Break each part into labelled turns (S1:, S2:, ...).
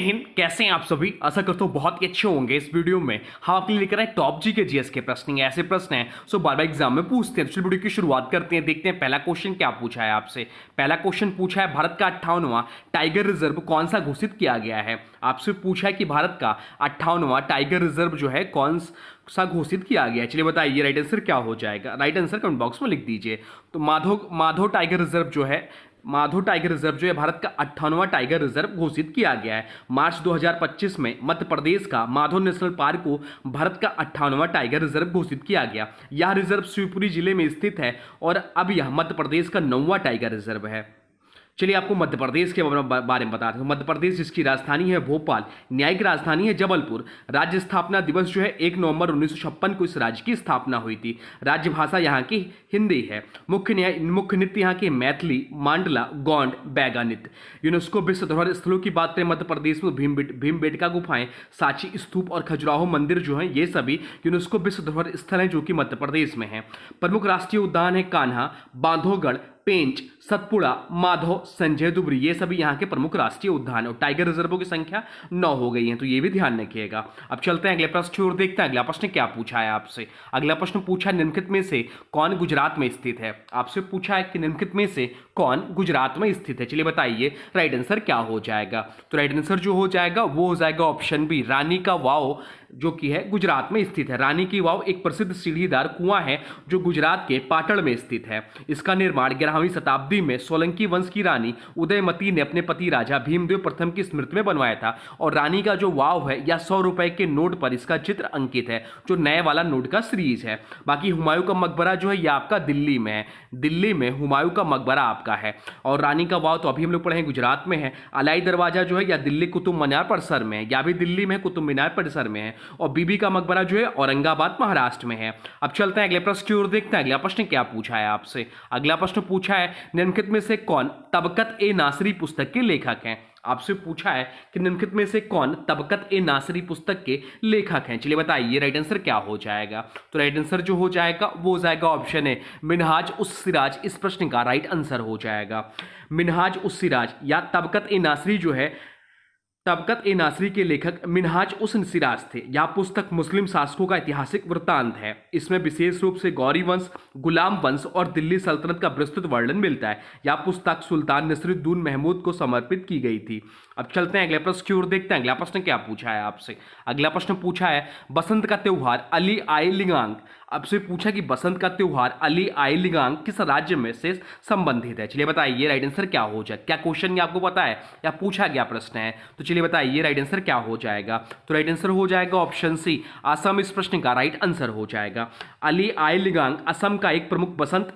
S1: हिंद। कैसे हैं आप सभी? आशा करता हूँ बहुत ही अच्छे होंगे। इस वीडियो में हम आपके लिए लेकर आए टॉप जी के जीएस के प्रश्न। ऐसे प्रश्न हैं सो बार बार एग्जाम में पूछते हैं। तो वीडियो की शुरुआत करते हैं, देखते हैं पहला क्वेश्चन क्या पूछा है आपसे। पहला क्वेश्चन पूछा है, भारत का 58वां टाइगर रिजर्व कौन सा घोषित किया गया है। आपसे पूछा है कि भारत का 58वां टाइगर रिजर्व जो है कौन सा घोषित किया गया है। चलिए बताइए राइट आंसर क्या हो जाएगा। राइट आंसर कमेंट बॉक्स में लिख दीजिए। तो माधो टाइगर रिजर्व जो है भारत का 58वां टाइगर रिजर्व घोषित किया गया है। मार्च 2025 में मध्य प्रदेश का माधो नेशनल पार्क को भारत का 58वां टाइगर रिजर्व घोषित किया गया। यह रिजर्व शिवपुरी जिले में स्थित है और अब यह मध्य प्रदेश का 9वां टाइगर रिजर्व है। चलिए आपको मध्य प्रदेश के बारे में बताते हैं। मध्य प्रदेश जिसकी राजधानी है भोपाल, न्यायिक राजधानी है जबलपुर। राज्य स्थापना दिवस जो है 1 नवंबर 1956 को इस राज्य की स्थापना हुई थी। राज्य भाषा यहाँ की हिंदी है। मुख्य नृत्य यहाँ के मैथिली, मांडला, गोंड, बैगा नृत्य। यूनेस्को विश्व धरोहर स्थलों की बात करें मध्य प्रदेश में भीमबेटका गुफाएं, सांची स्तूप और खजुराहो मंदिर जो है ये सभी यूनेस्को विश्व धरोहर स्थल हैं जो कि मध्य प्रदेश में है। प्रमुख राष्ट्रीय उद्यान है कान्हा, बांधवगढ़, पेंच, सतपुड़ा, माधव, संजय दुबरी, ये सभी यहाँ के प्रमुख राष्ट्रीय उद्यान है। और टाइगर रिजर्वों की संख्या 9 हो गई है, तो ये भी ध्यान रखिएगा। अब चलते हैं अगले प्रश्न की ओर, देखते हैं अगला प्रश्न क्या पूछा है आपसे। अगला प्रश्न पूछा, निम्नलिखित में से कौन गुजरात में स्थित है। आपसे पूछा है कि निम्नलिखित में से कौन गुजरात में स्थित है। चलिए बताइए राइट आंसर क्या हो जाएगा। तो राइट आंसर जो हो जाएगा वो हो जाएगा ऑप्शन बी, रानी का वाव जो कि है गुजरात में स्थित है। रानी की वाव एक प्रसिद्ध सीढ़ीदार कुआं है जो गुजरात के पाटण में स्थित है। इसका निर्माण 11वीं शताब्दी में सोलंकी वंश की रानी उदयमती ने अपने पति राजा भीमदेव प्रथम की स्मृति में बनवाया था। और रानी का जो वाव है या 100 रुपए के नोट पर इसका चित्र अंकित है, जो नए वाला नोट का सीरीज है। बाकी हुमायूं का मकबरा जो है यह आपका दिल्ली में है। दिल्ली में हुमायूं का मकबरा आपका है। और रानी का वाव तो अभी हम लोग पढ़े हैं गुजरात में है। अलाई दरवाजा जो है या दिल्ली कुतुब मीनार परिसर में है, या भी दिल्ली में कुतुब मीनार परिसर में है। और बीबी का मकबरा जो है औरंगाबाद महाराष्ट्र में है। अब चलते हैं अगले प्रश्न की ओर, देखते हैं अगला प्रश्न क्या पूछा है आपसे। अगला प्रश्न पूछा है, निम्नलिखित में से कौन तबकत ए नासरी पुस्तक के लेखक हैं। आपसे पूछा है कि निम्नलिखित में से कौन तबकत ए नासरी पुस्तक के लेखक हैं। चलिए बताइए राइट आंसर क्या हो जाएगा। तो राइट आंसर जो हो जाएगा वो हो जाएगा ऑप्शन है मिनहाज उस सिराज। इस प्रश्न का राइट आंसर हो जाएगा मिनहाज उस सिराज या तबकत ए नासरी जो है तबकत ए नासरी के लेखक मिनहाज उस सिराज थे। यह पुस्तक मुस्लिम शासकों का ऐतिहासिक वृत्तांत है। इसमें विशेष रूप से गौरी वंश, गुलाम वंश और दिल्ली सल्तनत का विस्तृत वर्णन मिलता है। यह पुस्तक सुल्तान नसरुद्दीन महमूद को समर्पित की गई थी। अब चलते हैं अगले प्रश्न की ओर, देखते हैं अगला प्रश्न क्या पूछा है आपसे। अगला प्रश्न पूछा है, बसंत का त्योहार अली आई लिगांग। आपसे पूछा कि बसंत का त्योहार अली आई लिगांग किस राज्य में से संबंधित है। चलिए बताइए राइट आंसर क्या हो जाए। क्या क्वेश्चन आपको पता है या पूछा गया प्रश्न है, तो चलिए बताइए राइट आंसर क्या हो जाएगा। तो राइट आंसर हो जाएगा ऑप्शन सी, असम। इस प्रश्न का राइट आंसर हो जाएगा अली आई लिगांग असम का एक प्रमुख बसंत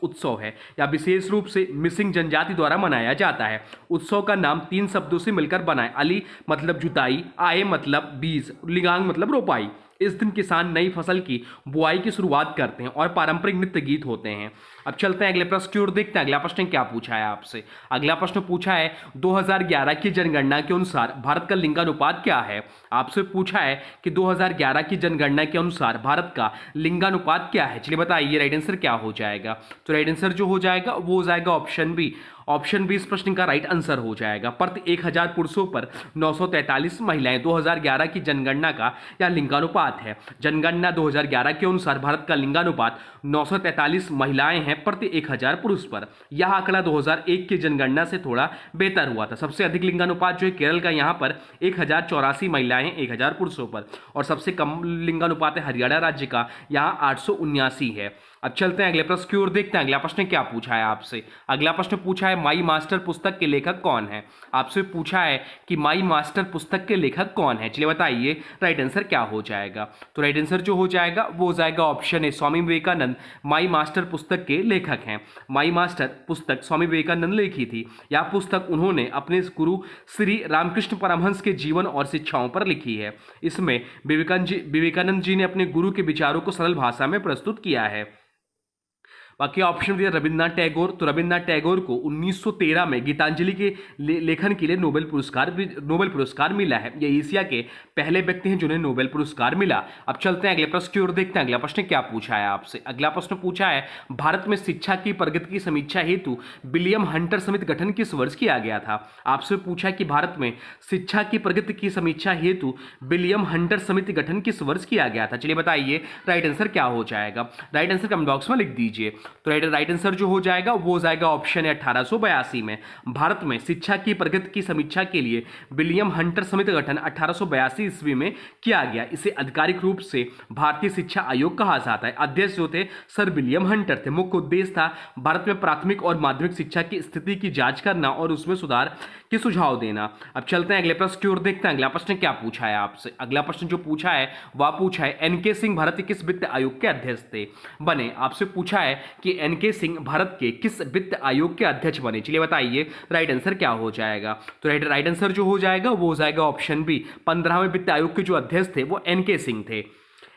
S1: उत्सव है। या विशेष रूप से मिसिंग जनजाति द्वारा मनाया जाता है। उत्सव का नाम 3 शब्दों से मिलकर बना है। अली मतलब जुताई, आए मतलब बीज, लिगांग मतलब रोपाई। इस दिन किसान नई फसल की बुआई की शुरुआत करते हैं और पारंपरिक नृत्य गीत होते हैं। अब चलते हैं अगले प्रश्न की ओर, देखते हैं अगला प्रश्न क्या पूछा है आपसे। अगला प्रश्न पूछा है, 2011 की जनगणना के अनुसार भारत का लिंगानुपात क्या है। आपसे पूछा है कि 2011 की जनगणना के अनुसार भारत का लिंगानुपात क्या है। चलिए बताइए राइट आंसर क्या हो जाएगा। तो राइट आंसर जो हो जाएगा वो हो जाएगा ऑप्शन बी। ऑप्शन बी इस प्रश्न का राइट आंसर हो जाएगा। प्रति 1000 पुरुषों पर 943 महिलाएं 2011 की जनगणना का यह लिंगानुपात है। जनगणना 2011 के अनुसार भारत का लिंगानुपात 943 महिलाएं हैं प्रति 1000 पुरुष पर। यह आंकड़ा 2001 की जनगणना से थोड़ा बेहतर हुआ था। सबसे अधिक लिंगानुपात जो है केरल का, यहाँ पर 1084 महिलाएं 1000 पुरुषों पर। और सबसे कम लिंगानुपात है हरियाणा राज्य का, यहाँ 879 है। अब चलते हैं अगले प्रश्न की ओर, देखते हैं अगला प्रश्न क्या पूछा है आपसे। अगला प्रश्न पूछा है, माई मास्टर पुस्तक के लेखक कौन है। आपसे पूछा है कि माई मास्टर पुस्तक के लेखक कौन है। चलिए बताइए राइट आंसर क्या हो जाएगा। तो राइट आंसर जो हो जाएगा वो हो जाएगा ऑप्शन है स्वामी विवेकानंद माई मास्टर पुस्तक के लेखक हैं। माई मास्टर पुस्तक स्वामी विवेकानंद लिखी थी। यह पुस्तक उन्होंने अपने गुरु श्री रामकृष्ण परमहंस के जीवन और शिक्षाओं पर लिखी है। इसमें विवेकानंद जी ने अपने गुरु के विचारों को सरल भाषा में प्रस्तुत किया है। बाकी ऑप्शन दिया रविन्द्रनाथ टैगोर, तो रविन्द्रनाथ टैगोर को 1913 में गीतांजलि के लेखन के लिए नोबेल पुरस्कार मिला है। ये एशिया के पहले व्यक्ति हैं जिन्हें नोबेल पुरस्कार मिला। अब चलते हैं अगले प्रश्न की ओर, देखते हैं अगला प्रश्न क्या पूछा है आपसे। अगला प्रश्न पूछा है भारत में शिक्षा की प्रगति की समीक्षा हेतु विलियम हंटर समिति गठन किस वर्ष किया गया था। आपसे पूछा है कि भारत में शिक्षा की प्रगति की समीक्षा हेतु विलियम हंटर समिति गठन किस वर्ष किया गया था। चलिए बताइए राइट आंसर क्या हो जाएगा। राइट आंसर कमेंट बॉक्स में लिख दीजिए। तो राइट आंसर जो हो जाएगा वो हो जाएगा ऑप्शन है 1882 में। भारत में शिक्षा की प्रगति की समीक्षा के लिए विलियम हंटर समिति गठन 1882 ईस्वी में किया गया। इसे आधिकारिक रूप से भारतीय शिक्षा आयोग कहा जाता है। अध्यक्ष जो थे सर विलियम हंटर थे। मुख्य उद्देश्य था भारत में प्राथमिक और माध्यमिक शिक्षा की स्थिति की जांच करना और उसमें सुधार के सुझाव देना। अब चलते हैं अगले प्रश्न की ओर, देखते हैं अगला प्रश्न क्या पूछा है आपसे। अगला प्रश्न जो पूछा है वह पूछा है एनके सिंह भारत के किस वित्त आयोग के अध्यक्ष थे बने। आपसे पूछा है कि एनके सिंह भारत के किस वित्त आयोग के अध्यक्ष बने। चलिए बताइए राइट आंसर क्या हो जाएगा। तो राइट आंसर जो हो जाएगा वो हो जाएगा ऑप्शन बी। 15वें वित्त आयोग के जो अध्यक्ष थे वो एनके सिंह थे।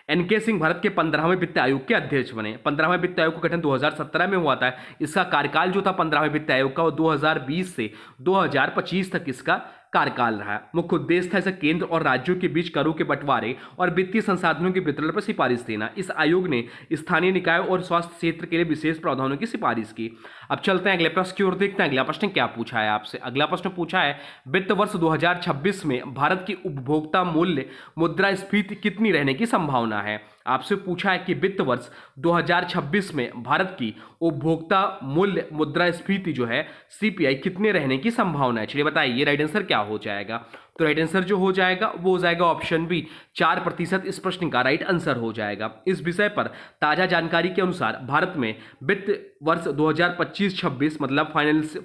S1: एनके सिंह भारत के 15वें वित्त आयोग के अध्यक्ष बने। 15वें वित्त आयोग का गठन 2017 में हुआ था। इसका कार्यकाल जो था 15वें वित्त आयोग का वो 2020 से 2025 तक इसका कार्यकाल रहा। मुख्य उद्देश्य था इसे केंद्र और राज्यों के बीच करों के बंटवारे और वित्तीय संसाधनों के वितरण पर सिफारिश देना। इस आयोग ने स्थानीय निकाय और स्वास्थ्य क्षेत्र के लिए विशेष प्रावधानों की सिफारिश की। अब चलते हैं अगले प्रश्न की ओर, देखते हैं अगला प्रश्न क्या पूछा है आपसे। अगला प्रश्न पूछा है वित्त वर्ष 2026 में भारत की उपभोक्ता मूल्य मुद्रास्फीति कितनी रहने की संभावना है। आपसे पूछा है कि वित्त वर्ष 2026 में भारत की उपभोक्ता मूल्य मुद्रास्फीति जो है सीपीआई कितने रहने की संभावना है। चलिए बताइए राइट आंसर क्या हो जाएगा। तो राइट आंसर जो हो जाएगा वो हो जाएगा ऑप्शन बी 4% इस प्रश्न का राइट आंसर हो जाएगा। इस विषय पर ताजा जानकारी के अनुसार भारत में वित्त वर्ष 2025-26 मतलब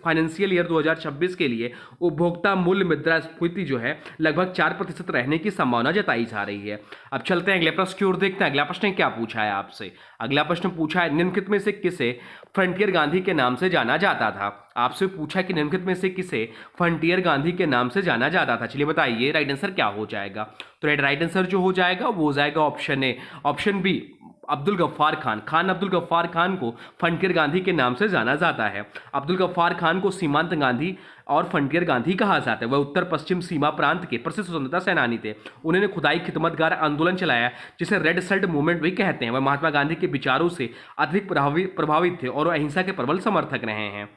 S1: फाइनेंशियल ईयर 2026 के लिए उपभोक्ता मूल्य मुद्रास्फीति जो है लगभग 4% रहने की संभावना जताई जा रही है। अब चलते हैं अगले प्रश्न की ओर, देखते हैं अगला प्रश्न क्या पूछा है आपसे। अगला प्रश्न पूछा है निम्नलिखित में से किसे फ्रंटियर गांधी के नाम से जाना जाता था। आपसे पूछा कि निम्नलिखित में से किसे फ्रंटियर गांधी के नाम से जाना जाता था। चलिए बताइए राइट आंसर क्या हो जाएगा। तो राइट आंसर जो हो जाएगा वो हो जाएगा option A, option B Abdul Ghaffar Khan Abdul Ghaffar Khan को फ्रंटियर गांधी के नाम से जाना जाता है। अब्दुल गफ्फार खान को सीमांत गांधी और फ्रंटियर गांधी कहा जाता है। वह उत्तर पश्चिम सीमा प्रांत के प्रसिद्ध स्वतंत्रता सेनानी थे। उन्होंने खुदाई खिदमतगार आंदोलन चलाया जिसे रेड शर्ट मूवमेंट भी कहते हैं। वह महात्मा गांधी के विचारों से अधिक प्रभावित थे और वह अहिंसा के प्रबल समर्थक रहे हैं।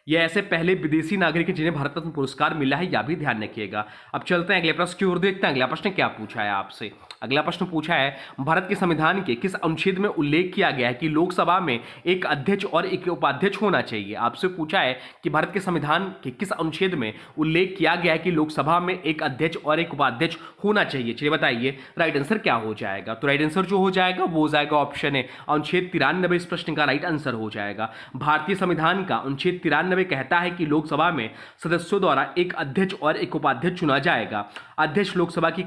S1: ये ऐसे पहले विदेशी नागरिक हैं जिन्हें भारत रत्न पुरस्कार मिला है, यह भी ध्यान रखिएगा। अब चलते हैं अगले प्रश्न की ओर, देखते हैं अगला प्रश्न क्या पूछा है आपसे। अगला प्रश्न पूछा है भारत के संविधान के किस अनुच्छेद में उल्लेख किया गया है कि लोकसभा में एक अध्यक्ष और एक उपाध्यक्ष होना चाहिए। आपसे पूछा है कि भारत के संविधान के किस अनुच्छेद में उल्लेख किया गया है कि लोकसभा में एक अध्यक्ष और एक उपाध्यक्ष होना चाहिए। चलिए बताइए राइट आंसर क्या हो जाएगा। तो राइट आंसर जो हो जाएगा वो हो जाएगा ऑप्शन है अनुच्छेद 93 इस प्रश्न का राइट आंसर हो जाएगा। भारतीय संविधान का अनुच्छेद 93 कहता है कि लोकसभा में सदस्यों द्वारा एक अध्यक्ष और एक उपाध्यक्ष चुना जाएगा। अध्यक्ष लोकसभा की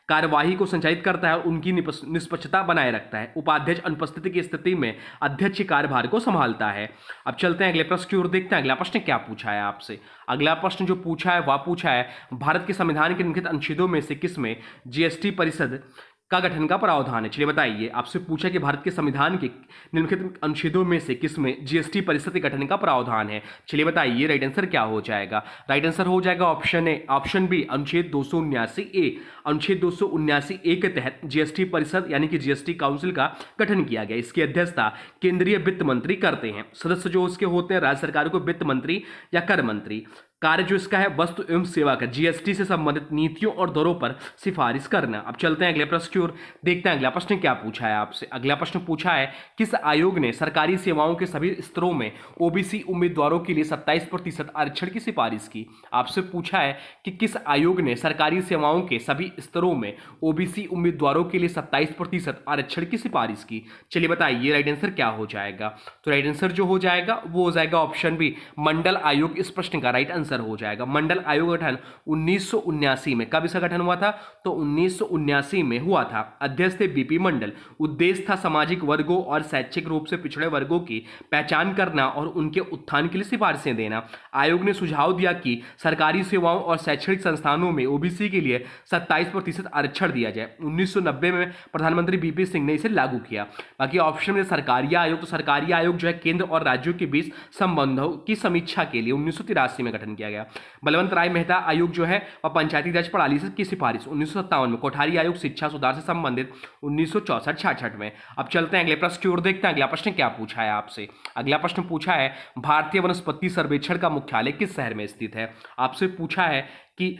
S1: कार्यवाही को संचालित करता है और उनकी निष्पक्षता बनाए रखता है। उपाध्यक्ष अनुपस्थिति की स्थिति में अध्यक्ष कार्यभार को संभालता है। अब चलते हैं अगले प्रश्न की ओर, देखते हैं अगला प्रश्न क्या पूछा है आपसे। अगला प्रश्न जो पूछा है वह पूछा है भारत के संविधान के निम्नलिखित अनुच्छेदों में से किसमें जीएसटी परिषद का गठन का प्रावधान है। चलिए बताइए। आपसे पूछा कि भारत के संविधान के निम्नलिखित अनुच्छेदों में से किसमें जीएसटी परिषद के गठन का प्रावधान है। चलिए बताइए राइट आंसर क्या हो जाएगा। राइट आंसर हो जाएगा ऑप्शन ए, ऑप्शन बी अनुच्छेद 279 ए। अनुच्छेद 279 ए के तहत जीएसटी परिषद यानी कि जीएसटी काउंसिल का गठन किया गया। इसकी अध्यक्षता केंद्रीय वित्त मंत्री करते हैं। सदस्य जो उसके होते हैं राज्य सरकार को वित्त मंत्री या कर मंत्री। कार्य जो इसका है वस्तु एवं सेवा का जीएसटी से संबंधित नीतियों और दरों पर सिफारिश करना। अब चलते हैं अगले प्रश्न की ओर, देखते हैं अगला प्रश्न क्या पूछा है आपसे। अगला प्रश्न पूछा है किस आयोग ने सरकारी सेवाओं के सभी स्तरों में ओबीसी उम्मीदवारों के लिए 27% आरक्षण की सिफारिश की। आपसे पूछा है कि किस आयोग ने सरकारी सेवाओं के सभी स्तरों में ओबीसी उम्मीदवारों के लिए 27% आरक्षण की सिफारिश की। चलिए बताइए राइट आंसर क्या हो जाएगा। तो राइट आंसर जो हो जाएगा वो हो जाएगा ऑप्शन बी मंडल आयोग इस प्रश्न का राइट आंसर आंसर हो जाएगा। मंडल आयोग गठन 1979 में, कब इसका गठन हुआ था? तो 1979 में हुआ था। अध्यक्ष थे बीपी मंडल। उद्देश्य था सामाजिक वर्गों और शैक्षिक रूप से पिछड़े वर्गों की पहचान करना और उनके उत्थान के लिए सिफारिशें देना। आयोग ने सुझाव दिया कि सरकारी सेवाओं और शैक्षणिक संस्थानों में ओबीसी के लिए 27% आरक्षण दिया जाए। 1990 में प्रधानमंत्री बीपी सिंह ने इसे लागू किया। बाकी ऑप्शन में सरकारी आयोग, तो सरकारी आयोग जो है केंद्र और राज्यों के बीच संबंधों की समीक्षा के लिए 1983 में गठन किया गया। बलवंत राय मेहता आयोग जो है वह पंचायती राज प्रणाली की सिफारिश 1957 में। कोठारी आयोग शिक्षा सुधार से संबंधित 1964-66 में। अब चलते हैं अगले प्रश्न की ओर, देखते हैं अगला प्रश्न क्या पूछा है आपसे। अगला प्रश्न पूछा है भारतीय वनस्पति सर्वेक्षण का मुख्यालय किस शहर में स्थित है? आपसे पूछा है कि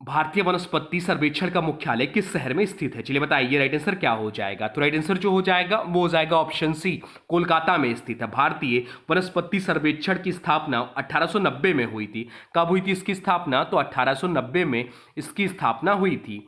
S1: भारतीय वनस्पति सर्वेक्षण का मुख्यालय किस शहर में स्थित है। चलिए बताइए राइट आंसर क्या हो जाएगा। तो राइट आंसर जो हो जाएगा वो हो जाएगा ऑप्शन सी, कोलकाता में स्थित है। भारतीय वनस्पति सर्वेक्षण की स्थापना 1890 में हुई थी। कब हुई थी इसकी स्थापना? तो 1890 में इसकी स्थापना हुई थी।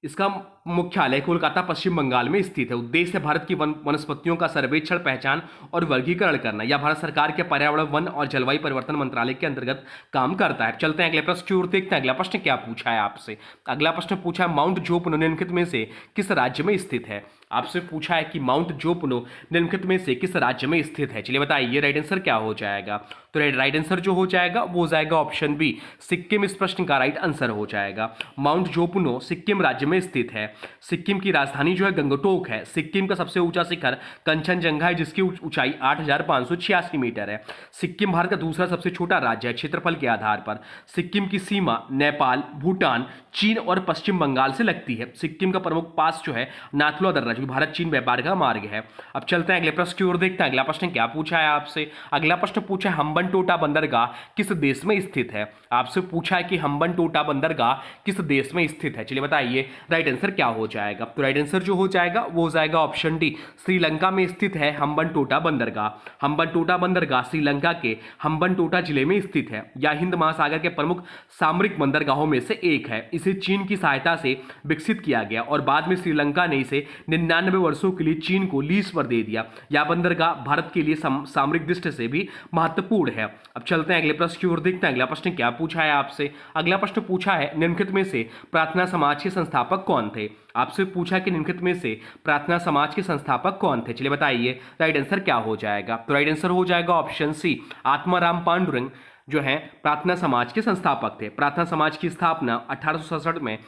S1: इसका मुख्यालय कोलकाता पश्चिम बंगाल में स्थित है। उद्देश्य है भारत की वनस्पतियों का सर्वेक्षण, पहचान और वर्गीकरण करना। यह भारत सरकार के पर्यावरण, वन और जलवायु परिवर्तन मंत्रालय के अंतर्गत काम करता है। चलते हैं अगले प्रश्न की ओर, देखते हैं अगला प्रश्न क्या पूछा है आपसे। अगला प्रश्न पूछा है माउंट जोपनो निम्नलिखित में से किस राज्य में स्थित है? आपसे पूछा है कि माउंट जोपनो निम्नलिखित में से किस राज्य में स्थित है। चलिए बताइए राइट आंसर क्या हो जाएगा। तो राइट आंसर जो हो जाएगा वो हो जाएगा ऑप्शन बी, सिक्किम इस प्रश्न का राइट आंसर हो जाएगा। माउंट जोपनो सिक्किम राज्य में स्थित है। सिक्किम की राजधानी जो है गंगटोक है। सिक्किम का सबसे ऊंचा शिखर कंचनजंगा है जिसकी ऊंचाई 8586 मीटर है। सिक्किम भारत का दूसरा सबसे छोटा राज्य है क्षेत्रफल के आधार पर। सिक्किम की सीमा नेपाल, भूटान, चीन और पश्चिम बंगाल से लगती है। सिक्किम का प्रमुख पास जो है नाथुला दर्रा, जो भारत चीन व्यापार का मार्ग है। अब चलते हैं अगले प्रश्न की ओर, देखते हैं अगला प्रश्न क्या पूछा है आपसे। अगला प्रश्न पूछा है हम्बनटोटा बंदरगाह किस देश में स्थित है? आपसे पूछा है कि हम्बनटोटा बंदरगाह किस देश में स्थित है। चलिए बताइए राइट आंसर क्या हो जाएगा। तो राइट आंसर जो हो जाएगा वो हो जाएगा ऑप्शन डी, श्रीलंका में स्थित है हम्बनटोटा बंदरगाह। हम्बनटोटा बंदरगाह श्रीलंका के हम्बनटोटा जिले में स्थित है। यह हिंद महासागर के प्रमुख सामरिक बंदरगाहों में से एक है। इसे चीन की सहायता से विकसित किया गया और बाद में श्रीलंका ने इसे 99 वर्षों के लिए चीन को लीज पर दे दिया। यह बंदरगाह भारत के लिए सामरिक दृष्टि से भी महत्वपूर्ण है। अब चलते हैं अगले प्रश्न की ओर, देखते हैं अगला प्रश्न क्या पूछा है आपसे। अगला प्रश्न पूछा है निम्नलिखित में से प्रार्थना समाज के संस्थापक कौन थे? आपसे पूछा कि निम्नलिखित में से प्रार्थना समाज के संस्थापक कौन थे। चलिए बताइए राइट आंसर क्या हो जाएगा। तो राइट आंसर हो जाएगा ऑप्शन सी, आत्माराम पांडुरंग जो है प्रार्थना समाज के संस्थापक थे। प्रार्थना समाज की स्थापना 1867 में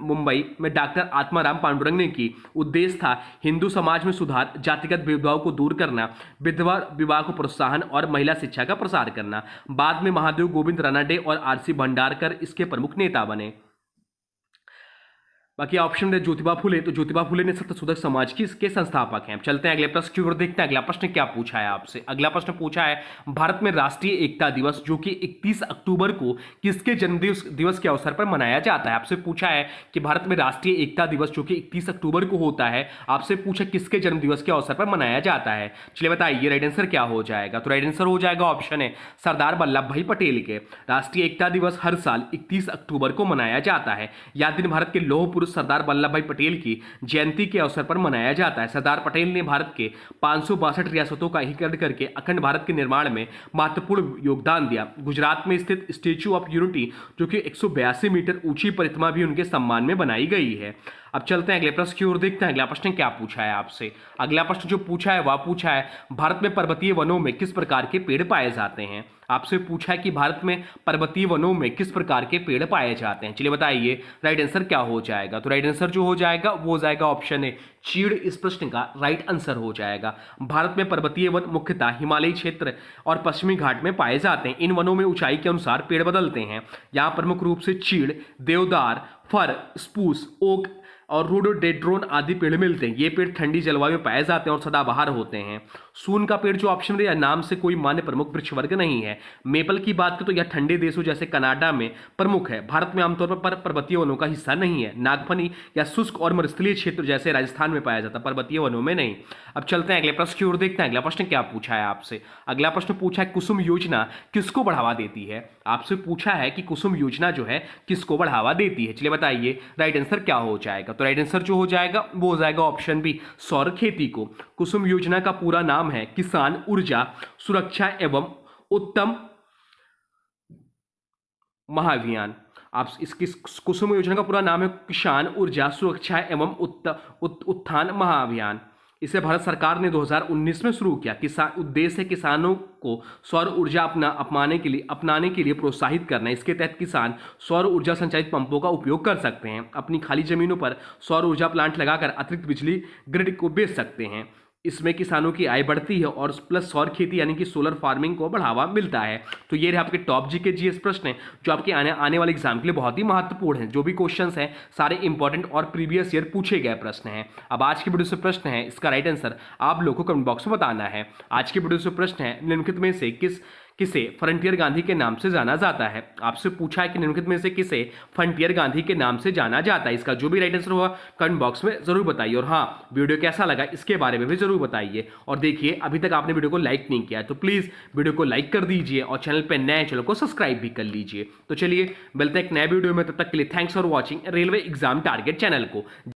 S1: मुंबई में डॉक्टर आत्माराम पांडुरंग ने की। उद्देश्य था हिंदू समाज में सुधार, जातिगत भेदभाव को दूर करना, विधवा विवाह को प्रोत्साहन और महिला शिक्षा का प्रसार करना। बाद में महादेव गोविंद रानडे और आरसी भंडारकर इसके प्रमुख नेता बने। बाकी ऑप्शन है ज्योतिबा फुले, तो ज्योतिबा फुले ने सत्यशोधक समाज की इसके संस्थापक हैं। चलते हैं अगले प्रश्न की ओर, देखते हैं अगला प्रश्न क्या पूछा है आपसे। अगला प्रश्न पूछा है भारत में राष्ट्रीय एकता दिवस जो कि 31 अक्टूबर को किसके जन्मदिवस के अवसर पर मनाया जाता है। आपसे पूछा है कि भारत में राष्ट्रीय एकता दिवस जो कि 31 अक्टूबर को होता है, आपसे पूछा किसके जन्मदिवस के अवसर पर मनाया जाता है। चलिए बताइए राइट आंसर क्या हो जाएगा। तो राइट आंसर हो जाएगा ऑप्शन है सरदार वल्लभ भाई पटेल के। राष्ट्रीय एकता दिवस हर साल 31 अक्टूबर को मनाया जाता है। यह दिन भारत के लौह पुरुष सरदार वल्लभ भाई पटेल की जयंती के अवसर पर मनाया जाता है। सरदार पटेल ने भारत के 562 रियासतों का एकीकरण करके अखंड भारत के निर्माण में महत्वपूर्ण योगदान दिया। गुजरात में स्थित स्टैच्यू ऑफ यूनिटी जो कि 182 मीटर ऊंची प्रतिमा भी उनके सम्मान में बनाई गई है। अब चलते हैं अगले प्रश्न की ओर, देखते हैं अगला प्रश्न क्या पूछा है आपसे। अगला प्रश्न जो पूछा है वह पूछा है भारत में पर्वतीय वनों में किस प्रकार के पेड़ पाए जाते हैं। आपसे पूछा है कि भारत में पर्वतीय वनों में किस प्रकार के पेड़ पाए जाते हैं। चलिए बताइए राइट आंसर क्या हो जाएगा। तो राइट आंसर जो हो जाएगा वो हो जाएगा ऑप्शन है चीड़ इस प्रश्न का राइट आंसर हो जाएगा। भारत में पर्वतीय वन मुख्यतः हिमालयी क्षेत्र और पश्चिमी घाट में पाए जाते हैं। इन वनों में ऊंचाई के अनुसार पेड़ बदलते हैं। यहाँ प्रमुख रूप से चीड़, देवदार, फर, स्पूस, ओक और रोडोडेंड्रोन आदि पेड़ मिलते हैं। ये पेड़ ठंडी जलवायु में पाए जाते हैं और सदाबहार होते हैं। सून का पेड़ जो ऑप्शन दिया नाम से कोई मान्य प्रमुख वृक्ष वर्ग नहीं है। मेपल की बात करें तो यह ठंडे देशों जैसे कनाडा में प्रमुख है। भारत में आमतौर पर पर्वतीय वनों का हिस्सा नहीं है। नागफनी या शुष्क और मरुस्थलीय क्षेत्र जैसे राजस्थान में पाया जाता है, पर्वतीय वनों में नहीं। अब चलते हैं अगले प्रश्न की ओर, देखते हैं अगला प्रश्न क्या पूछा है आपसे। अगला प्रश्न पूछा है कुसुम योजना किसको बढ़ावा देती है। आपसे पूछा है कि कुसुम योजना जो है किसको बढ़ावा देती है। चलिए बताइए राइट आंसर क्या हो जाएगा। तो राइट आंसर जो हो जाएगा वो हो जाएगा ऑप्शन बी, सौर खेती को। कुसुम योजना का पूरा नाम नाम है किसान ऊर्जा सुरक्षा एवं उत्तम महाअभियान। आप इसकी कुसुम योजना का पूरा नाम है किसान ऊर्जा सुरक्षा एवं उत्थान महाअभियान। इसे भारत सरकार ने 2019 में शुरू किया। किसान उद्देश्य है किसानों को सौर ऊर्जा अपनाने के लिए प्रोत्साहित करना है। इसके तहत किसान सौर ऊर्जा संचालित पंपों का उपयोग कर सकते हैं, अपनी खाली जमीनों पर सौर ऊर्जा प्लांट लगाकर अतिरिक्त बिजली ग्रिड को बेच सकते हैं। इसमें किसानों की आय बढ़ती है और प्लस सौर खेती यानी कि सोलर फार्मिंग को बढ़ावा मिलता है। तो ये रहे आपके टॉप जी के जीएस प्रश्न हैं जो आपके आने वाले एग्जाम के लिए बहुत ही महत्वपूर्ण हैं। जो भी क्वेश्चंस हैं सारे इंपॉर्टेंट और प्रीवियस ईयर पूछे गए प्रश्न हैं। अब आज की वीडियो से प्रश्न है, इसका राइट आंसर आप लोगों को कमेंट बॉक्स में बताना है। आज की वीडियो से प्रश्न है, निम्नलिखित में से किसे फ्रंटियर गांधी के नाम से जाना जाता है। आपसे पूछा है कि निम्नलिखित में से किसे फ्रंटियर गांधी के नाम से जाना जाता है। इसका जो भी राइट आंसर होगा कमेंट बॉक्स में जरूर बताइए। और हाँ, वीडियो कैसा लगा इसके बारे में भी जरूर बताइए। और देखिए, अभी तक आपने वीडियो को लाइक नहीं किया तो प्लीज वीडियो को लाइक कर दीजिए और चैनल पर नए चैनल को सब्सक्राइब भी कर लीजिए। तो चलिए मिलते हैं एक नए वीडियो में, तब तक के लिए thanks for watching railway exam target channel को।